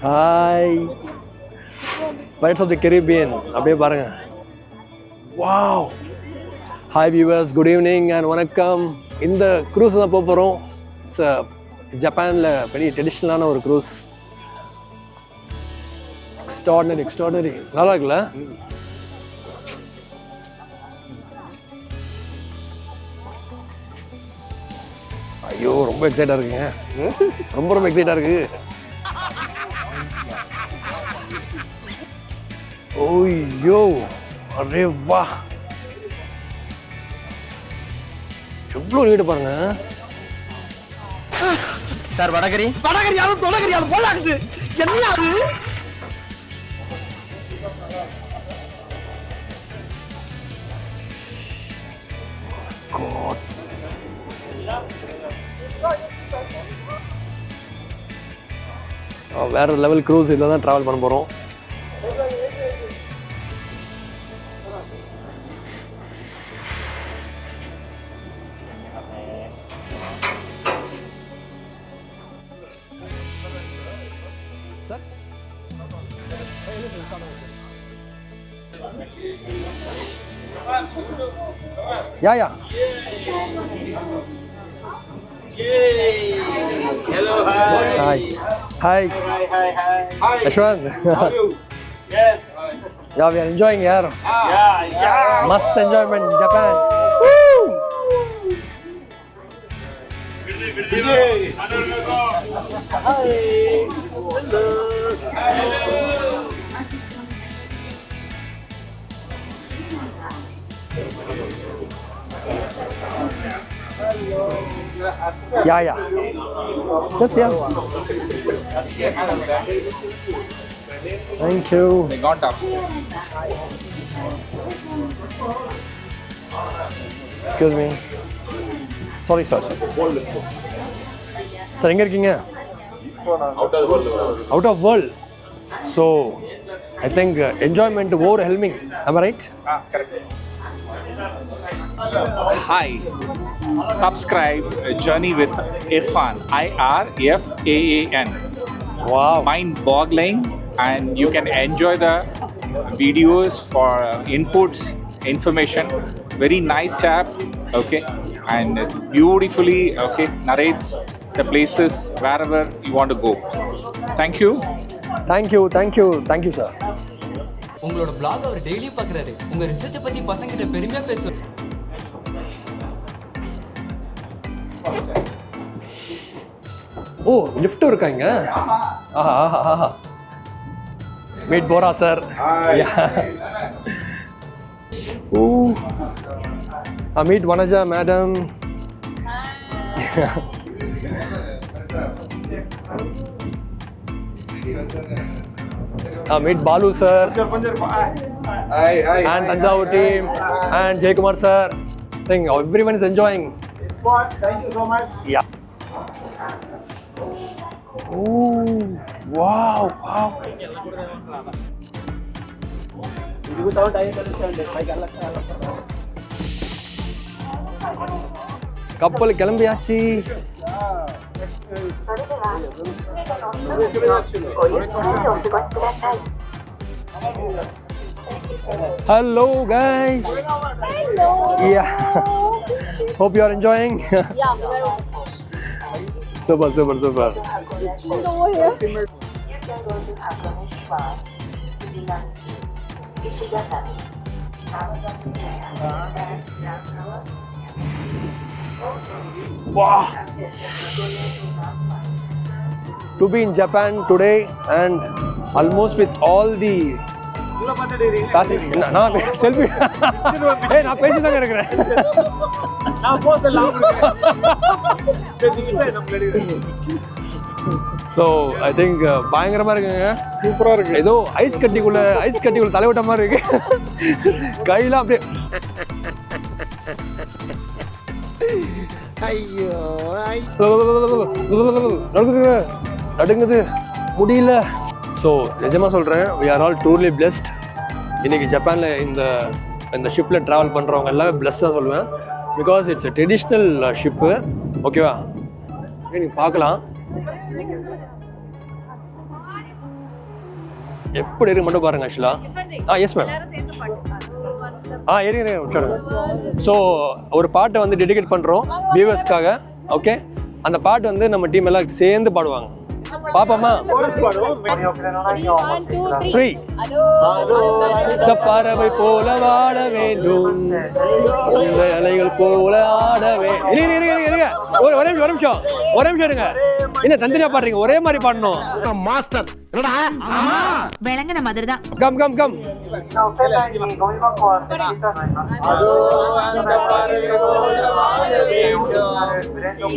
Hi pirates of the Caribbean அப்படியே பாருங்க. Wow. Hi viewers, good evening and வணக்கம். இந்த க்ரூஸ் தான் போக போகிறோம். இட்ஸ் ஜப்பானில் பெரிய ட்ரெடிஷ்னலான ஒரு க்ரூஸ். எக்ஸ்ட்ராடனரி நல்லா இருக்குல்ல? ஐயோ ரொம்ப எக்ஸைட்டாக இருக்குங்க. ரொம்ப எக்ஸைட்டாக இருக்கு. ஓய்யோ அரே வா, எவ்வளோ நீட்டு பாருங்க சார். வடகரி யாரும் தொடகரி அது போலாகுது. என்ன அது? வேற லெவல் க்ரூஸ். இதில் தான் ட்ராவல் பண்ண போகிறோம். Yeah. Hello, hi. Hi. Ashwan. How are you? Yes. Yeah, we are enjoying here. Yeah. Must enjoyment in Japan. Yeah. Yes, yeah. Thank you. They got up. Excuse me. Sorry, sir. Sir, எங்க இருக்கீங்க? Out of world. So, I think enjoyment overwhelming. Am I right? Correct. Hi. Subscribe Journey with Irfan. IRFAAN. Wow. Mind-boggling, and you can enjoy the videos for inputs, information. Very nice chap. Okay, and it beautifully narrates the places wherever you want to go. Thank you. Thank you, sir. உங்களோட black அவர் daily பார்க்குறாரு. உங்க ரிசர்ச்சை பத்தி பசங்கிட்ட பெருமையா பேசுவார். Oh, lift இருக்காங்க. Aha. Meet Bora sir. Oh, meet Vanaja madam. Meet Balu sir. Hi. And Tanjavur team and Jaykumar sir. I think everyone is enjoying. Thank you so much. Yeah. Oh, wow. கப்பல் கிளம்பியாச்சு. Hello guys. Hello. Yeah. Hope you are enjoying. Yeah, very Super. over here. Wow. To be in Japan today and almost with all the நான் selfie நான் பேசிதாங்க இருக்கிறேன். So I think பயங்கரமா இருக்குங்க. சூப்பரா இருக்கு. ஏதோ ஐஸ் கட்டிக்குள்ள தலைவட்ட மாதிரி இருக்கு. கையெல்லாம் அப்படியே ஐயோ நடுங்குது முடியல. ஸோ நிஜமாக சொல்கிறேன், we are all truly blessed. இன்றைக்கி ஜப்பானில் இந்த ஷிப்பில் ட்ராவல் பண்ணுறவங்க எல்லாமே பிளஸ்ட் தான் சொல்லுவேன். Because it's a traditional ship. ஓகேவா? நீங்கள் பார்க்கலாம். எப்படி இருக்கு மட்டும் பாருங்க ஆக்சுவலாக. Yes ma'am. இருங்க விட்டுருங்க. ஸோ ஒரு பாட்டை வந்து டெடிகேட் பண்ணுறோம் வியூவர்ஸ்க்காக. ஓகே, அந்த பாட்டு வந்து நம்ம டீம் எல்லாம் சேர்ந்து பாடுவாங்க. பாப்போமா? 1 2 3. இந்த பறவை போல வாழ வேண்டும், இந்த அலைகள் போல ஆடவே. ஒரு நிமிஷம் இருங்க. என்ன தந்திரியா பாடுறீங்க? ஒரே மாதிரி பாடணும். மாஸ்டர் விளங்குன மாதிரி தான். கம்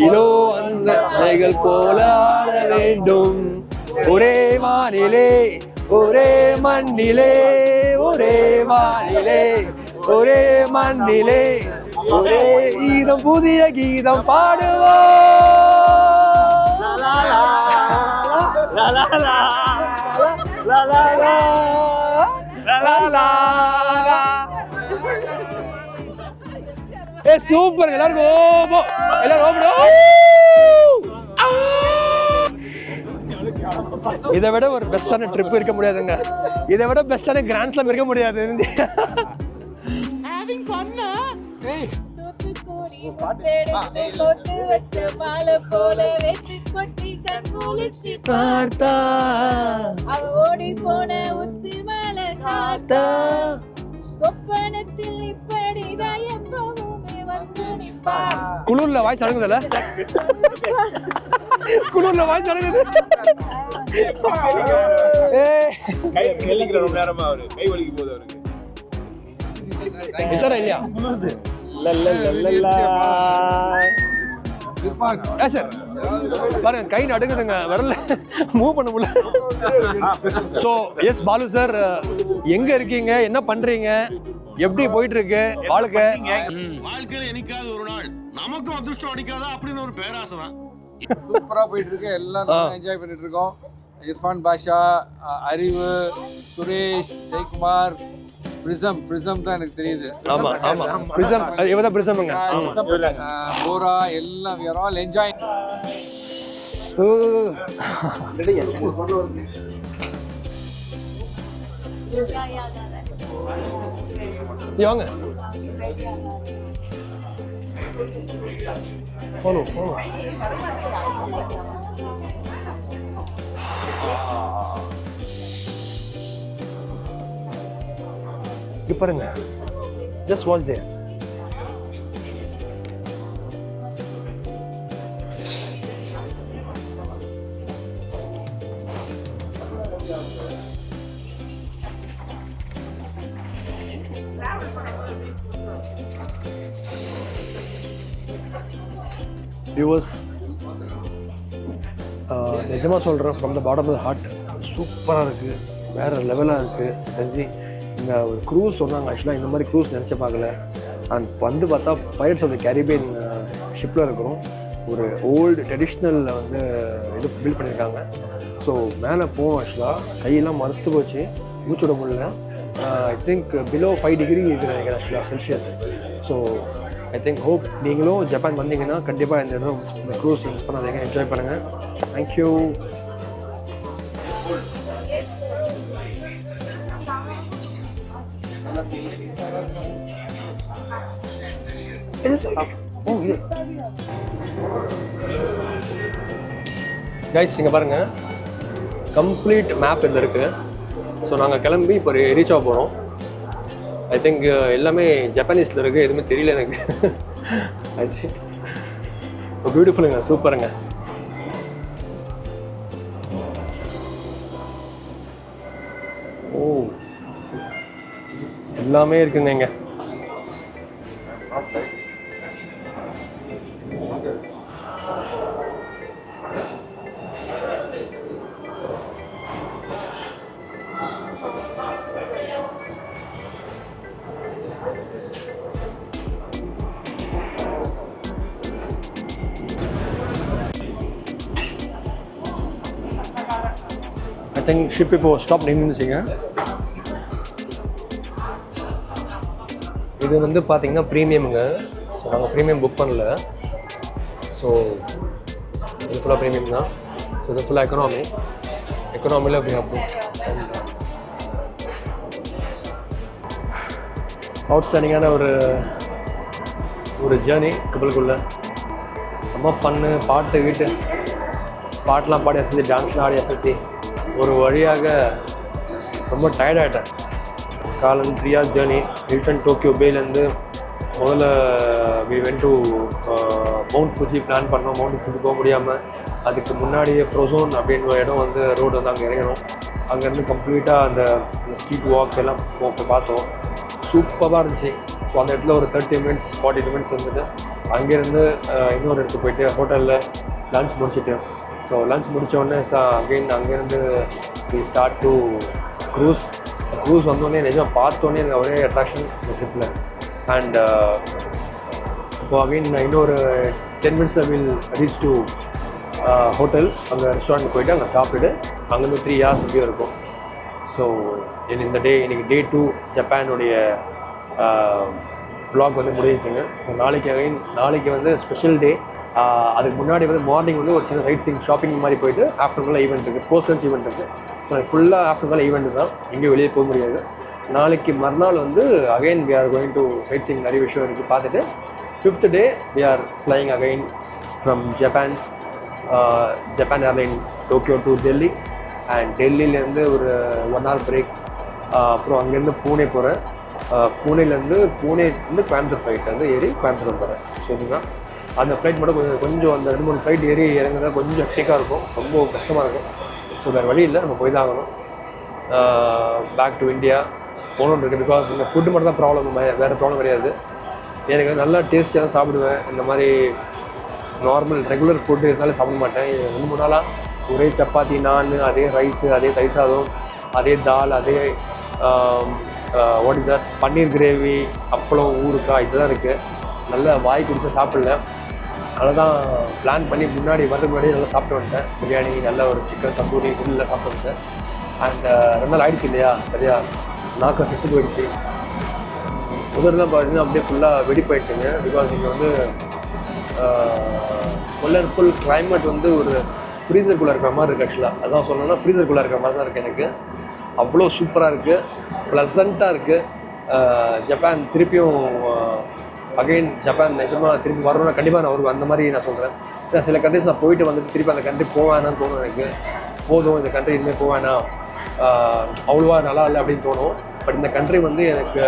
இதோ அந்த அலைகள் போல ஆட வேண்டும், ஒரே வானிலே ஒரே மண்ணிலே, ஒரே வானிலே ஒரே மண்ணிலே, ஒரே கீதம் புதிய கீதம் பாடுவோம். சூப்பர். எல்லாரும் இதை விட ஒரு பெஸ்டான ட்ரிப் இருக்க முடியாதுங்க. இதை விட பெஸ்டான கிராண்ட் ஸ்லாம் இருக்க முடியாது. பார்த்தா ஓடி போன உச்சி மேல காத்தா, சொப்பனத்தில் இப்படிதான் எப்பவுமே வந்து நிப்பா. குளூர்ல வாய்ஸ் அடங்குதுல்ல? குளூர்ல வாய்ஸ் அடங்குது. இல்லையா சார் பாருங்க, கை நடுங்குதுங்க, வரல மூவ் பண்ண முடியல. ஸோ எஸ் பாலு சார், எங்க இருக்கீங்க, என்ன பண்றீங்க, எப்படி போயிட்டு இருக்கு வாழ்க்கை? வாழ்க்கையில என்னைக்காவது ஒரு நாள் நமக்கும் அதிர்ஷ்டம் அடிக்காதா அப்படின்னு ஒரு பேராசை தான். சூப்பரா போயிட்டு இருக்கு, எல்லாம் என்ஜாய் பண்ணிட்டு இருக்கோம். இர்ஃபான் பாஷா, அறிவு, சுரேஷ், ஜெயக்குமார், பிரிசம் தான் எனக்கு தெரியுது. ஆமா பிரிசம், இவதான் பிரிசம்ங்க. போரா, எல்லாம் we are all enjoying. வாங்க follow இங்க பாருங்க, just watch there. viewers, நிஜமாக சொல்கிறேன், from the bottom of the heart, சூப்பராக இருக்குது, வேறு லெவலாக இருக்குது. தெரிஞ்சு இந்த ஒரு க்ரூஸ் சொன்னாங்க, ஆக்சுவலாக இந்த மாதிரி க்ரூஸ் நினச்சி பார்க்கல. அண்ட் வந்து பார்த்தா பைரட்ஸ் ஆஃப் த கேரிபியன் ஷிப்பில் இருக்கிறோம். ஒரு ஓல்டு ட்ரெடிஷ்னல் வந்து இது பில்ட் பண்ணியிருக்காங்க. ஸோ மேலே போகணும், ஆக்சுவலாக கையெல்லாம் மறுத்து போச்சு, மூச்சு விட முடியல. ஐ திங்க் பிலோ 5 டிகிரி இருக்குது நினைக்கிறேன் ஆக்சுவலாக Celsius. So I think hope நீங்களும் ஜப்பான் வந்தீங்கன்னா கண்டிப்பாக இந்த இடம் இந்த க்ரூஸ் மிஸ் பண்ணாதீங்க, என்ஜாய் பண்ணுங்கள். தேங்க்யூ. கைஸ் இங்கே பாருங்கள், கம்ப்ளீட் மேப் இதில் இருக்குது. ஸோ நாங்கள் கிளம்பி இப்போ ரீச் ஆக போகிறோம். ஐ திங்க் எல்லாமே ஜப்பானீஸில் இருக்குது, எதுவுமே தெரியல எனக்கு. ஐ திங்க் பியூட்டிஃபுல்லுங்க, சூப்பருங்க. ஓ, எல்லாமே இருக்குங்க இங்கே. ஐ திங்க் ஷிப் இப்போ ஸ்டாப் நின்றுச்சுங்க. இது வந்து பார்த்தீங்கன்னா ப்ரீமியமுங்க. ஸோ நாங்கள் ப்ரீமியம் புக் பண்ணல. ஸோ இது ஃபுல்லாக ப்ரீமியம் தான். ஸோ இது ஃபுல்லாக எக்கனாமியில் அப்படி புக். அவுட்ஸ்டாண்டிங்கான ஒரு ஜேர்னி கப்பலுக்குள்ளே. ரொம்ப ஃபன்னு, பாட்டெலாம் பாடி அசத்தி, டான்ஸ்லாம் ஆடி அசத்தி ஒரு வழியாக ரொம்ப டயர்டாகிட்டேன். காலம் 3 hours ஜேர்னி. ஹில்டன் டோக்கியோ பேலேருந்து முதல்ல we went to Mount Fuji plan பண்ணோம். மவுண்ட் ஃபுஜி போக முடியாமல் அதுக்கு முன்னாடியே ஃப்ரோசோன் அப்படின்ற ஒரு இடம் வந்து ரோடு வந்து அங்கே இறங்கணும். அங்கேருந்து கம்ப்ளீட்டாக அந்த ஸ்ட்ரீட் வாக் எல்லாம் பார்த்தோம். சூப்பராக இருந்துச்சு. ஸோ அந்த இடத்துல ஒரு 30 minutes 40 minutes இருந்துட்டு அங்கேருந்து இன்னொரு இடத்துக்கு போயிட்டு ஹோட்டலில் லன்ச் முடிச்சுட்டு, ஸோ லன்ச் முடித்தோடனே அகெயின் அங்கேருந்து வி ஸ்டார்ட் டு க்ரூஸ் வந்தோடனே நிஜமாக பார்த்தோன்னே எனக்கு ஒரே அட்ராக்ஷன் இந்த ட்ரிப்பில். அண்ட் இப்போது அகெயின் இன்னொரு 10 minutes will reach to hotel. அங்கே ரெஸ்டாரண்ட் போயிட்டு அங்கே சாப்பிட்டுட்டு அங்கேருந்து 3 hours எப்படியும் இருக்கும். ஸோ இந்த இன்னைக்கு டே 2 ஜப்பானுடைய வ்ளாக் வந்து முடிஞ்சுங்க. ஸோ நாளைக்கு வந்து ஸ்பெஷல் டே. அதுக்கு முன்னாடி வந்து மார்னிங் வந்து ஒரு சின்ன சைட் சீயிங் ஷாப்பிங் மாதிரி போயிட்டு ஆஃப்டர்நூனில் ஈவெண்ட் இருக்குது, போஸ்ட் லஞ்ச் ஈவெண்ட் இருக்குது. ஸோ ஃபுல்லாக ஆஃப்டர்நூனில் ஈவெண்ட் தான், எங்கேயும் வெளியே போக முடியாது. நாளைக்கு மறுநாள் வந்து again we are going to sightseeing, நிறைய விஷயம் இருக்குது பார்த்துட்டு 5th day we are flying again from Japan airline Tokyo to Delhi. And டெல்லியிலேருந்து ஒரு 1 hour பிரேக். அப்புறம் அங்கேருந்து பூனே போகிறேன். பூனேலேருந்து கோயம்புத்தூர் ஃப்ளைட் வந்து ஏறி கோயம்புத்தூர் போகிறேன். ஸோ இதுதான் அந்த ஃப்ளைட் மட்டும் கொஞ்சம் அந்த 2-3 ஃப்ளைட் ஏறி இறங்குறது கொஞ்சம் ஹெக்டிக்காக இருக்கும், ரொம்ப கஷ்டமாக இருக்கும். ஸோ வேறு வழி இல்லை, நம்ம போய் தான் ஆகணும். பேக் டு இந்தியா போகணுன்னு இருக்குது. பிகாஸ் இந்த ஃபுட்டு மட்டும் தான் ப்ராப்ளம், வேறு ப்ராப்ளம் கிடையாது. எனக்கு நல்லா டேஸ்டியாக தான் சாப்பிடுவேன். இந்த மாதிரி நார்மல் ரெகுலர் ஃபுட்டு இருந்தாலும் சாப்பிட மாட்டேன். 2-3 நாளாக ஒரே சப்பாத்தி, நான், அதே ரைஸு, அதே தயிர் சாதம், அதே தால், அதே what is that paneer gravy, அப்பளம், ஊறுக்காய் இதுதான் இருக்குது. நல்லா வாய் குடிச்சா சாப்பிடல. அதனால் தான் பிளான் பண்ணி வரதுக்கு முன்னாடி நல்லா சாப்பிட்டு வந்துட்டேன். பிரியாணி, நல்ல ஒரு சிக்கன் தந்தூரி ஃபுல்லாக சாப்பிட்டு வந்துட்டேன். அண்ட் 2 நாள் ஆகிடுச்சு இல்லையா, சரியா நாக்க செத்து போயிடுச்சு. முதல்லாம் பார்த்தீங்கன்னா அப்படியே ஃபுல்லாக வெடிப்பாயிடுச்சுங்க. பிகாஸ் இங்கே வந்து ஃபுல் கிளைமேட் வந்து ஒரு ஃப்ரீசருக்குள்ளே இருக்கிற மாதிரி இருக்குது. ஆக்சுவலாக அதான் சொல்லணும்னா ஃப்ரீசருக்குள்ளே இருக்கிற மாதிரி தான் இருக்குது எனக்கு. அவ்வளோ சூப்பராக இருக்குது, ப்ளசண்ட்டாக இருக்குது. ஜப்பான் திருப்பியும் அகைன் ஜப்பான் நிஜமாக திருப்பி வரணும்னா கண்டிப்பாக நான் வருவேன். அந்த மாதிரி நான் சொல்கிறேன். ஏன்னா சில கண்ட்ரிஸ் நான் போயிட்டு வந்துட்டு திருப்பி அந்த கண்ட்ரி போவேனான்னு தோணும் எனக்கு. போதும் இந்த கண்ட்ரி இனிமேல் போவேனா, அவ்வளோவா நல்லா இல்லை அப்படின்னு தோணும். பட் இந்த கண்ட்ரி வந்து எனக்கு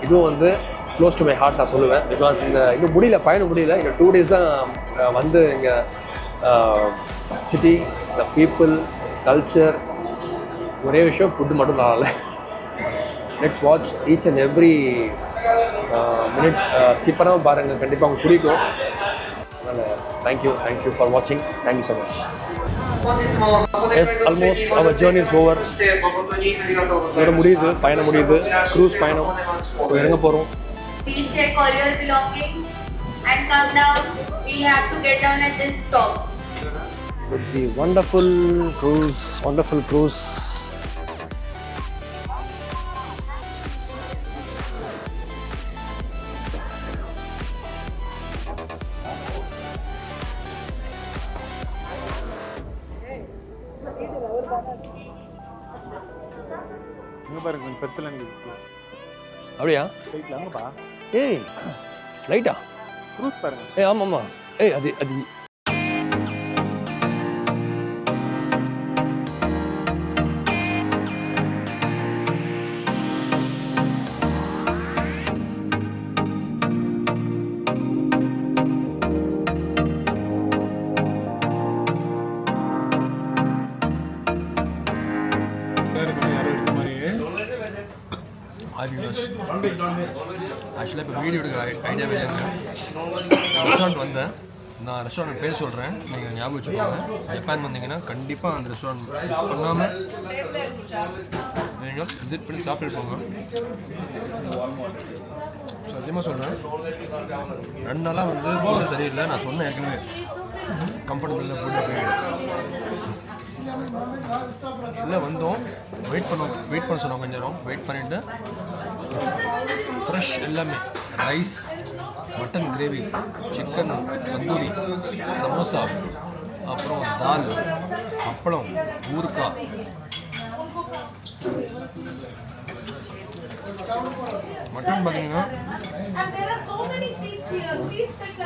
இதுவும் வந்து க்ளோஸ் டு மை ஹார்ட் நான் சொல்லுவேன். பிகாஸ் இன்னும் பயணம் முடியல. இன்னும் 2 days தான் வந்து இங்கே சிட்டி, த பீப்புள், கல்ச்சர், ஒரே விஷயம் ஃபுட்டு மட்டும் நல்லா இல்லை. Let's watch each and every minute. Skip பண்ணாமல் பாருங்கள், கண்டிப்பாக உங்களுக்கு பிடிக்கும். அதனால் தேங்க்யூ ஃபார் வாட்சிங். Thank you so much. Yes, almost our journey is over. இதோட முடியுது, பயணம் முடியுது, க்ரூஸ் பயணம். ஸோ இறங்க போகிறோம். Please check all your belongings and come down. We have to get down at this stop. With the wonderful cruise. பாருங்க பெருசுல அப்படியா? ஏய் லைட்டா க்ரூஸ் பாருங்க. ஆமாம்மா. அது ஆக்சுவலாக இப்போ வீடியோ எடுக்கிற ஐடியாவே இருக்குது. ரெஸ்டாரண்ட் வந்தேன். நான் ரெஸ்டாரண்ட் பேர் சொல்கிறேன், நீங்கள் ஞாபகம் வச்சுக்கோங்க. ஜப்பான் வந்தீங்கன்னா கண்டிப்பாக அந்த ரெஸ்டாரண்ட் மிஸ் பண்ணாமல் நீங்கள் விசிட் பண்ணி சாப்பிட்டு போங்க. சத்தியமாக சொல்கிறேன், 2 நாளாக வந்து ஃபுட்டு சரியில்லை. நான் சொன்னேன் ஏற்கனவே கம்ஃபர்டபுளாக ஃபுட்டு இல்லை. வந்தோம், வெயிட் பண்ண சொன்னோம். கொஞ்சம் நேரம் வெயிட் பண்ணிவிட்டு ஃப்ரெஷ் எல்லாமே rice, mutton gravy, chicken tandoori, samosa, அப்புறம் தால், அப்பளம், ஊறுக்காய், மட்டன் பார்த்தீங்கன்னா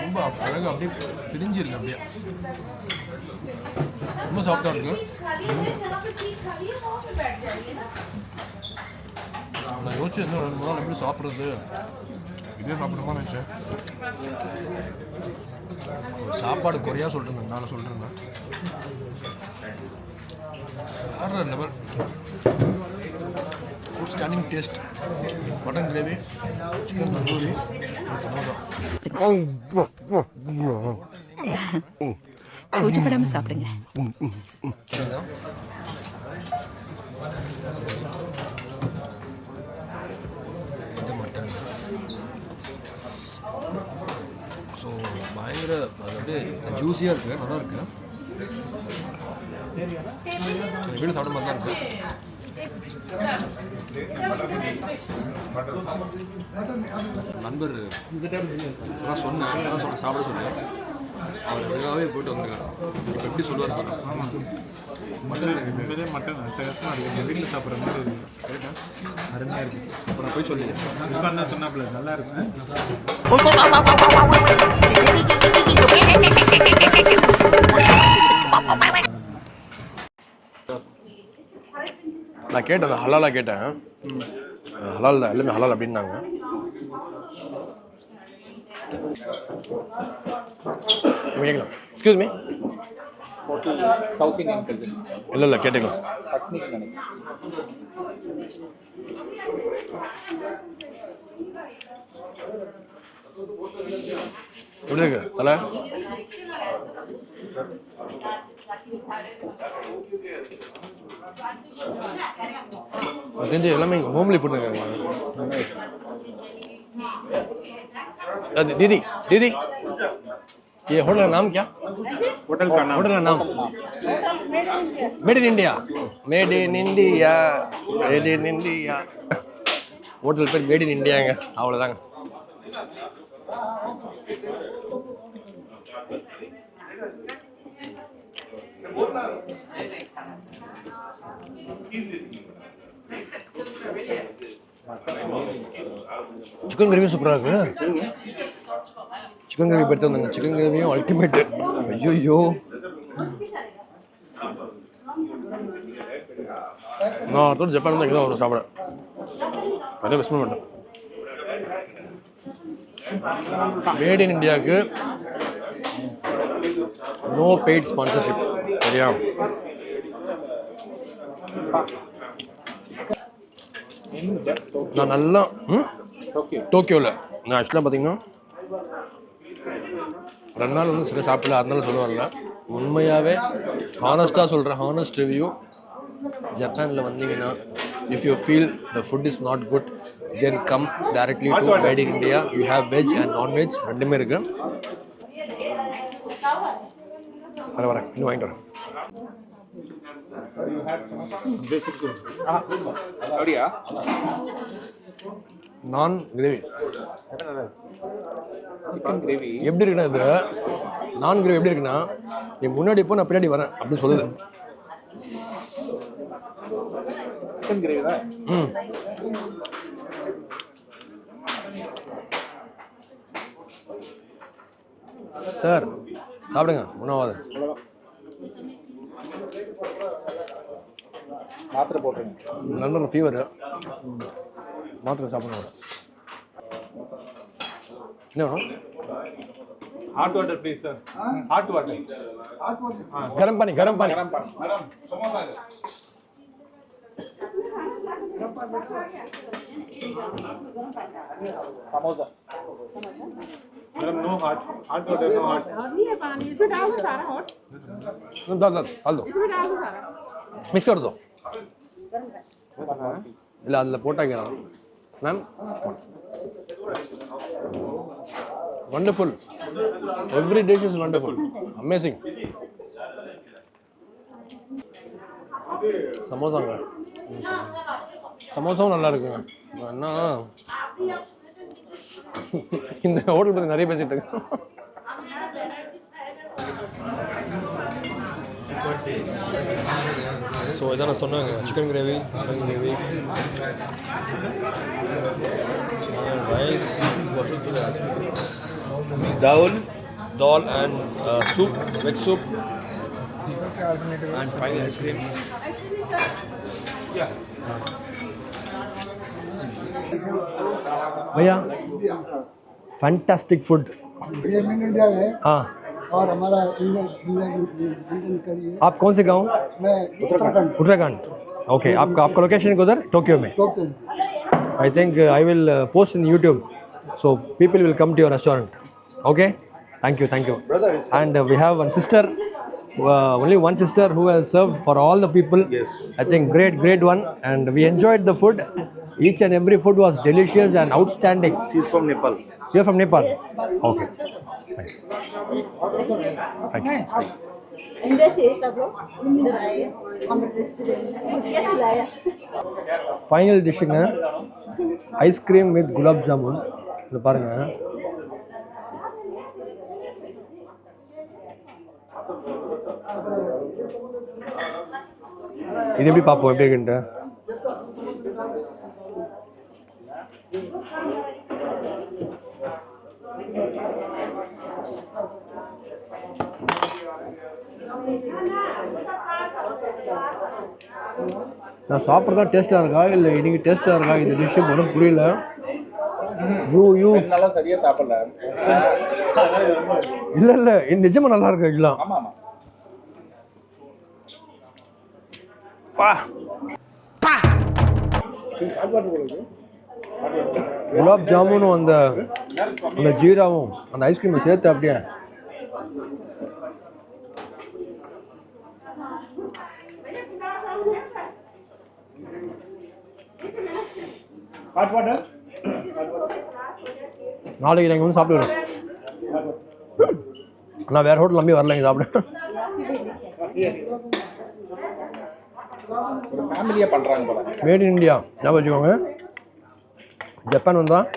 ரொம்ப அழகாக அப்படியே பிரிஞ்சிருக்கு. அப்படியே ரொம்ப சாஃப்டாக இருக்கு. நான் யோசிச்சு என்ன 2 நாள் எப்படி சாப்பிட்றது, இதே சாப்பிடுமா நினச்சேன். சாப்பாடு குறையாக சொல்லிட்டு நான் சொல்லிட்டு வேறு level. Good standing taste. Mutton gravy, chicken tandoori, samosa. கூச்சப்படாம சாப்பிடுங்க. இந்த மட்டன் ஸோ பயங்கர அது அப்படியே ஜூஸியாக இருக்குது, நல்லா இருக்குது. வீடு சாப்பிட மாதிரி தான் இருக்குது. நண்பர் அதான் சொன்னேன், அதான் சொன்னேன் சாப்பிட சொன்னேன். அவர் அழகாகவே போயிட்டு வந்துருக்காரு. எப்படி சொல்லுவார் பாருங்க. மட்டன் வீட்டில் சாப்பிட்ற மாதிரி இருக்குது. கரெக்டாக அருமையாக இருக்குது. இப்போ நான் போய் சொல்லி சொன்னாப்புல நல்லா இருக்குங்க. நான் கேட்டேன், ஹலாலாக கேட்டேன். ஹலால் தான், எல்லாமே ஹலால் அப்படின்னாங்க. கேட்கலாம். Excuse me, hotel south Indian culture இல்லை கேட்டுக்கலாம். பட்னிக்கு நினைக்கிறேன். எப்படி இருக்கு தலை? தெரிஞ்சு எல்லாமே ஹோம்லி ஃபுட் இருக்காங்க. दीदी दीदी ये होटल का नाम क्या? होटल का नाम made in India. Made in India, made in India. Hotel பேர் மேட் இன் இண்டியாங்க. அவ்வளோதாங்க. சிக்கன் கிரேவி சூப்பராக இருக்கு. சிக்கன் கிரேவி எடுத்து வந்தாங்க. சிக்கன் கிரேவியும் அல்டிமேட்டு. ஐயோ நான் அடுத்த ஜப்பான் தான் வரும் சாப்பிட. அதே மிஸ் பண்ண மாட்டேன். மேட் இன் இண்டியாவுக்கு நோ பெய்ட் ஸ்பான்சர்ஷிப். சரியா? நான் நல்லா டோக்கியோவில் நான் ஆக்சுவலாக பார்த்தீங்கன்னா 2 நாள் வந்து சரியாக சாப்பிடல. அதனால சொல்ல வரல. உண்மையாகவே ஹானஸ்ட்டாக சொல்கிறேன், ஹானஸ்ட் ரிவ்யூ. ஜப்பானில் வந்தீங்கன்னா if you feel the food is not good then come directly to made in India. You have veg and non veg ரெண்டுமே இருக்குது. வரேன் இன்னும் வாங்கிட்டு வரேன். அப்படியா? நான் கிரேவி சிக்கன் கிரேவி எப்படி இருக்குன்னா, இது நான் கிரேவி எப்படி இருக்குன்னா, நீ முன்னாடி போ நான் பின்னாடி வரேன் அப்படின்னு சொல்லுது. சிக்கன் கிரேவி தான். சார் சாப்பிடுங்க, ஒன்றாவது. மாத்திரை போட்டுருங்க. நல்ல ஒரு ஃபீவர், மாத்திரை சாப்பிடணும். என்ன வேணும்? Hot water please sir. Hot water. गरम पानी, गरम पानी. गरम समोसा. समोसा. गरम no hot. Hot water no hot. नहीं है पानी इसमें डाल दो सारा हॉट. डाल दो. इसमें डाल दो सारा. मिक्स कर दो. இல்லை அதில் போட்டாங்க ma'am. Wonderful. Every dish is wonderful. Amazing. சமோசாங்க, சமோசாவும் நல்லா இருக்குங்க. என்ன இந்த ஹோட்டல் பற்றி நிறைய பேசிட்டு இருக்கேன். ஸோ இதான் நான் சொன்னாங்க chicken gravy rice dal and soup, veg soup and final ice cream. Yeah. भैया फैंटास्टिक फूड ये मेन इंडिया है हाँ और हमारा इंडियन करी है। आप कौन से गाँव? मैं उत्तराखंड ओके आपका लोकेशन उधर टोक्यो में Tokyo I think I will post in YouTube so people will come to your restaurant okay thank you and we have one sister only one sister who has served for all the people. Yes, I think great one and we enjoyed the food. Each and every food was delicious and outstanding. She's from Nepal. You're from Nepal? Okay. Thank you. Final dishing ice cream with gulab jamun. இது பாருங்க இது எப்படி பார்ப்போம் எப்படி இருக்குன்ட்டு நான் சாப்பிட்றதா டேஸ்ட்டாக இருக்கா இல்லை இன்னைக்கு டேஸ்ட்டாக இருக்கா இந்த டிஷ்ஷு ஒன்றும் புரியல யூ நல்லா சரியா சாப்பிடல. இல்லை இது நிஜமாக நல்லா இருக்கு இதெல்லாம். ஆமா குலாப் ஜாமுனும் அந்த ஜீராவும் அந்த ஐஸ்கிரீமை சேர்த்து அப்படியே நாளைக்கு நாங்கள் வந்து சாப்பிடுறோம். ஆனால் வேறு ஹோட்டல் நம்பி வரல இங்கே சாப்பிட. ஃபேமிலியா பண்றாங்க போல. மேட் இன் இந்தியா ஞாபகம் வச்சுக்கோங்க. ஜப்பான் வந்தால்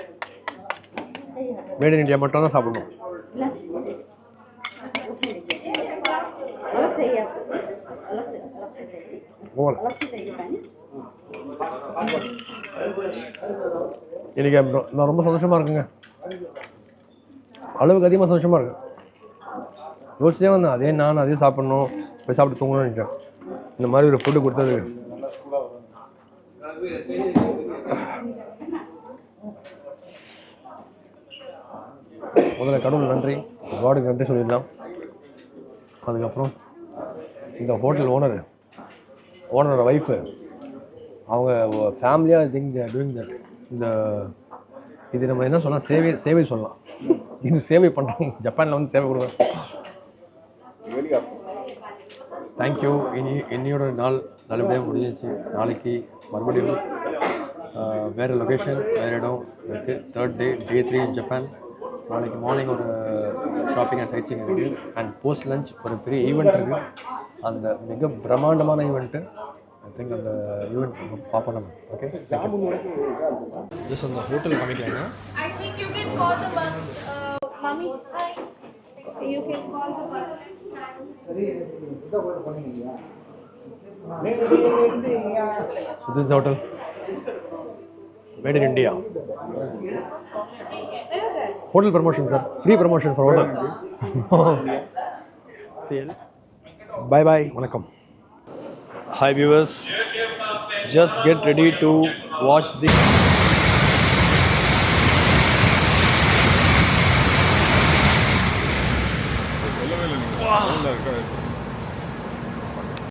மேட் இன் இந்தியா மட்டும் தான் சாப்பிடணும். இன்னைக்கு நான் ரொம்ப சந்தோஷமாக இருக்குங்க. அளவுக்கு அதிகமாக சந்தோஷமாக இருக்கு. யோசிச்சே வந்தேன் அதே சாப்பிட்ணும் போய் சாப்பிட்டு தூங்கணும்னு நினைச்சேன். இந்த மாதிரி ஒரு ஃபுட்டு கொடுத்தது முதல்ல கடவுள் நன்றி, காடுக்கு நன்றி சொல்லிடலாம். அதுக்கப்புறம் இந்த ஹோட்டல் ஓனரோட ஒய்ஃபு அவங்க ஃபேமிலியாக திங்க் டூயிங் தட். இது நம்ம என்ன சொல்லலாம், சேவை சொல்லலாம். இது சேவை பண்ணுறாங்க. ஜப்பானில் வந்து சேவை கொடுக்குறோம். தேங்க்யூ. இன்னையோட நாள் நல்லபடியாக முடிஞ்சிச்சு. நாளைக்கு மறுபடியும் வேறு லொக்கேஷன் வேறு இடம் இருக்குது. 3rd day Day 3 in Japan. நாளைக்கு மார்னிங் ஒரு ஷாப்பிங் அண்ட் சைட் சீயிங் இருக்குது. அண்ட் போஸ்ட் லஞ்ச் ஒரு பெரிய ஈவெண்ட் இருக்குது. அந்த மிக பிரம்மாண்டமான ஈவெண்ட்டு. ஐ திங்க் அந்த ஈவெண்ட் பார்ப்போம் நம்ம. ஓகே ஜஸ்ட் அந்த hotel காமிக்கலைன்னா I think you can call the bus. Mommy, hi. You can call the bus. So this is the hotel. Made in India. Hotel promotion, sir. Free promotion for hotel. See you. Bye bye. Vanakkam. Hi viewers. Just get ready to watch the